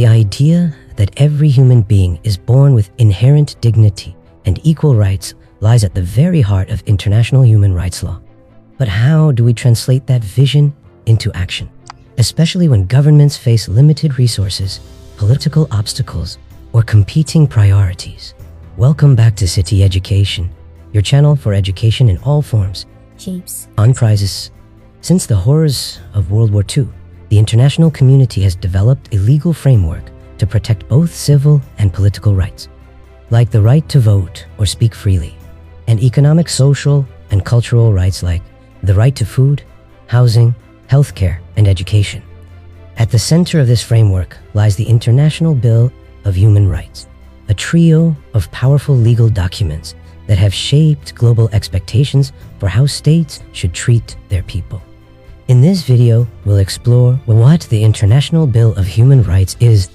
The idea that every human being is born with inherent dignity and equal rights lies at the very heart of international human rights law. But how do we translate that vision into action, especially when governments face limited resources, political obstacles, or competing priorities? Welcome back to City Education, your channel for education in all forms, shapes, and prizes. Since the horrors of World War II, the international community has developed a legal framework to protect both civil and political rights, like the right to vote or speak freely, and economic, social, and cultural rights like the right to food, housing, healthcare, and education. At the center of this framework lies the International Bill of Human Rights, a trio of powerful legal documents that have shaped global expectations for how states should treat their people. In this video, we'll explore what the International Bill of Human Rights is,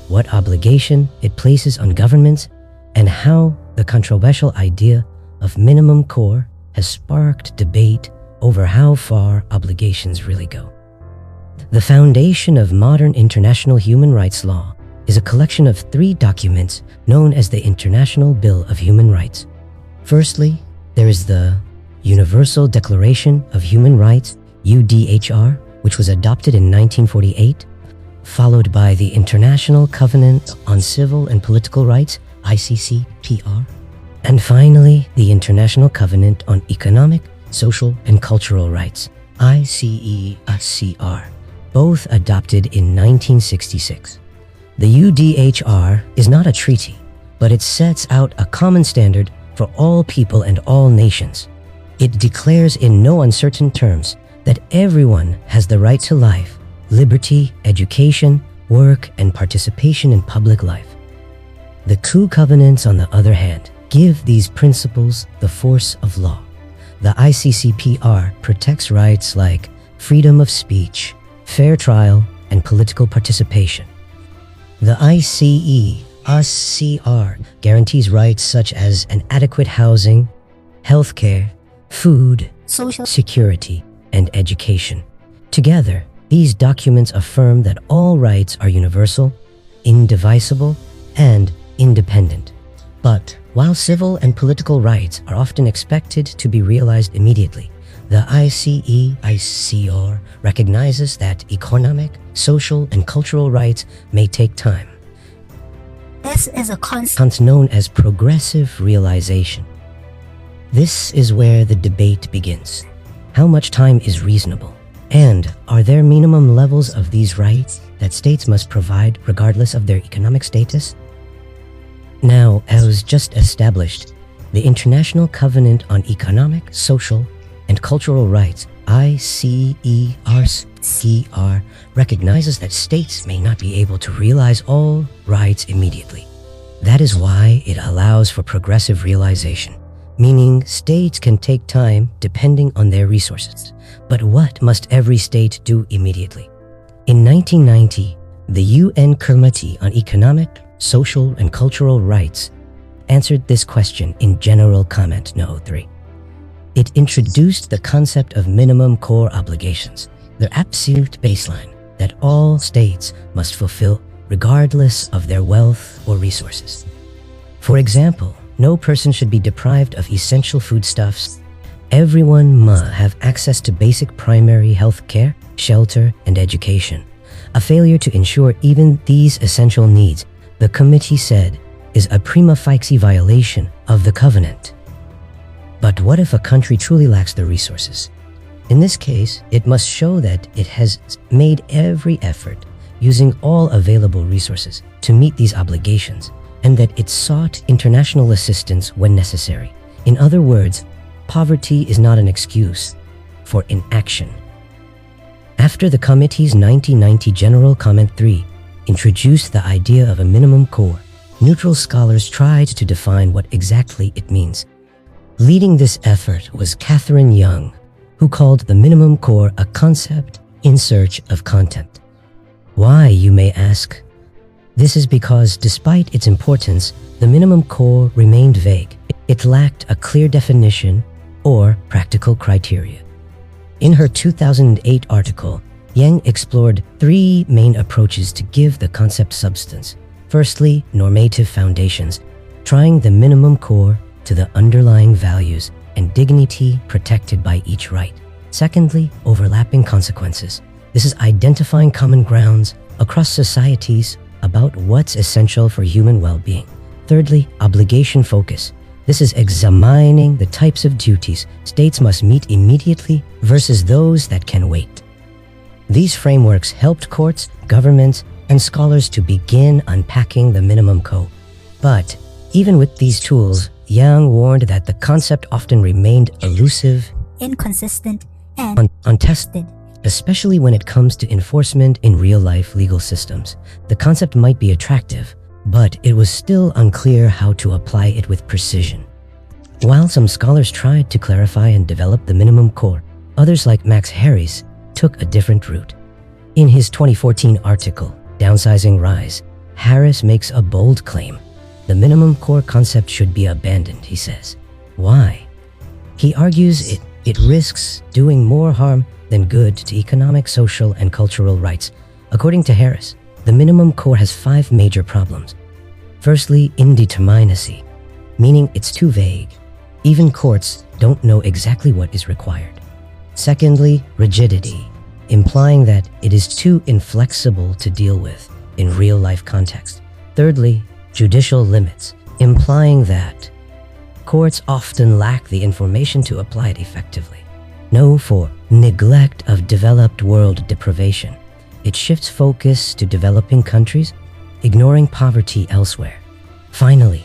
what obligation it places on governments, and how the controversial idea of minimum core has sparked debate over how far obligations really go. The foundation of modern international human rights law is a collection of 3 documents known as the International Bill of Human Rights. Firstly, there is the Universal Declaration of Human Rights, UDHR, which was adopted in 1948, followed by the International Covenant on Civil and Political Rights, ICCPR, and finally, the International Covenant on Economic, Social, and Cultural Rights, ICESCR, both adopted in 1966. The UDHR is not a treaty, but it sets out a common standard for all people and all nations. It declares in no uncertain terms that everyone has the right to life, liberty, education, work, and participation in public life. The two covenants, on the other hand, give these principles the force of law. The ICCPR protects rights like freedom of speech, fair trial, and political participation. The ICESCR guarantees rights such as an adequate housing, healthcare, food, social security, and education. Together, these documents affirm that all rights are universal, indivisible, and independent. But while civil and political rights are often expected to be realized immediately, the ICESCR recognizes that economic, social, and cultural rights may take time. This is a concept Known as progressive realization. This is where the debate begins. How much time is reasonable? And are there minimum levels of these rights that states must provide regardless of their economic status? Now, as just established, the International Covenant on Economic, Social, and Cultural Rights, ICESCR, recognizes that states may not be able to realize all rights immediately. That is why it allows for progressive realization, meaning states can take time depending on their resources. But what must every state do immediately? In 1990, the UN Committee on Economic, Social, and Cultural Rights answered this question in General Comment No. 3. It introduced the concept of minimum core obligations, the absolute baseline that all states must fulfill regardless of their wealth or resources. For example, no person should be deprived of essential foodstuffs. Everyone must have access to basic primary health care, shelter, and education. A failure to ensure even these essential needs, the committee said, is a prima facie violation of the covenant. But what if a country truly lacks the resources? In this case, it must show that it has made every effort using all available resources to meet these obligations, and that it sought international assistance when necessary. In other words, poverty is not an excuse for inaction. After the committee's 1990 General Comment 3 introduced the idea of a minimum core, neutral scholars tried to define what exactly it means. Leading this effort was Katharine G, who called the minimum core a concept in search of content. Why, you may ask? This is because despite its importance, the minimum core remained vague. It lacked a clear definition or practical criteria. In her 2008 article, Yang explored three main approaches to give the concept substance. Firstly, normative foundations, trying the minimum core to the underlying values and dignity protected by each right. Secondly, overlapping consequences. This is identifying common grounds across societies about what's essential for human well-being. Thirdly, obligation focus. This is examining the types of duties states must meet immediately versus those that can wait. These frameworks helped courts, governments, and scholars to begin unpacking the minimum code. But even with these tools, Yang warned that the concept often remained elusive, inconsistent, and untested, especially when it comes to enforcement in real-life legal systems. The concept might be attractive, but it was still unclear how to apply it with precision. While some scholars tried to clarify and develop the minimum core, others like Max Harris took a different route. In his 2014 article, Downsizing Rise, Harris makes a bold claim. The minimum core concept should be abandoned, he says. Why? He argues it risks doing more harm than good to economic, social, and cultural rights. According to Harris, the minimum core has 5 major problems. Firstly, indeterminacy, meaning it's too vague. Even courts don't know exactly what is required. Secondly, rigidity, implying that it is too inflexible to deal with in real-life context. Thirdly, judicial limits, implying that courts often lack the information to apply it effectively. No, for neglect of developed world deprivation. It shifts focus to developing countries, ignoring poverty elsewhere. Finally,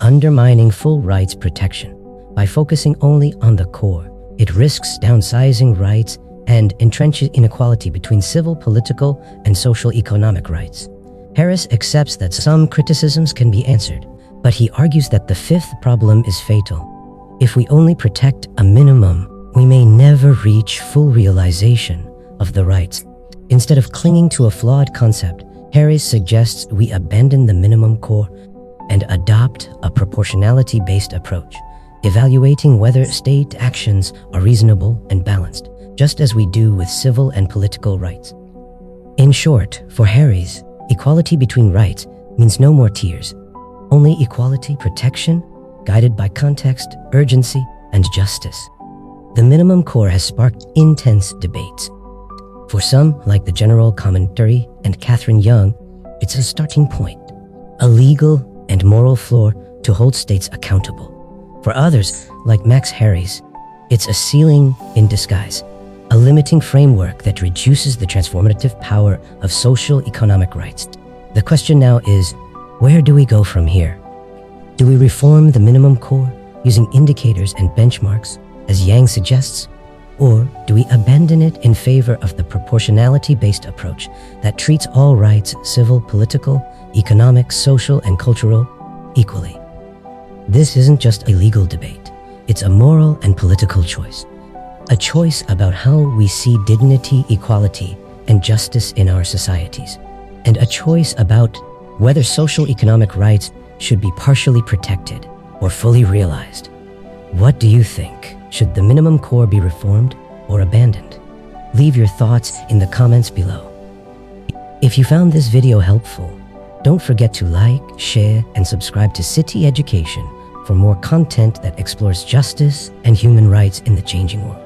undermining full rights protection. By focusing only on the core, it risks downsizing rights and entrenches inequality between civil, political, and socio-economic rights. Harris accepts that some criticisms can be answered, but he argues that the 5th problem is fatal. If we only protect a minimum, we may never reach full realization of the rights. Instead of clinging to a flawed concept, Harris suggests we abandon the minimum core and adopt a proportionality-based approach, evaluating whether state actions are reasonable and balanced, just as we do with civil and political rights. In short, for Harris, equality between rights means no more tiers, only equality protection, guided by context, urgency, and justice. The minimum core has sparked intense debates. For some, like the General Commentary and Katharine G, it's a starting point, a legal and moral floor to hold states accountable. For others, like Max Harris, it's a ceiling in disguise, a limiting framework that reduces the transformative power of socio-economic rights. The question now is, where do we go from here? Do we reform the minimum core using indicators and benchmarks, as Yang suggests? Or do we abandon it in favor of the proportionality-based approach that treats all rights, civil, political, economic, social, and cultural, equally? This isn't just a legal debate. It's a moral and political choice. A choice about how we see dignity, equality, and justice in our societies. And a choice about whether social economic rights should be partially protected or fully realized. What do you think? Should the minimum core be reformed or abandoned? Leave your thoughts in the comments below. If you found this video helpful, don't forget to like, share, and subscribe to City Education for more content that explores justice and human rights in the changing world.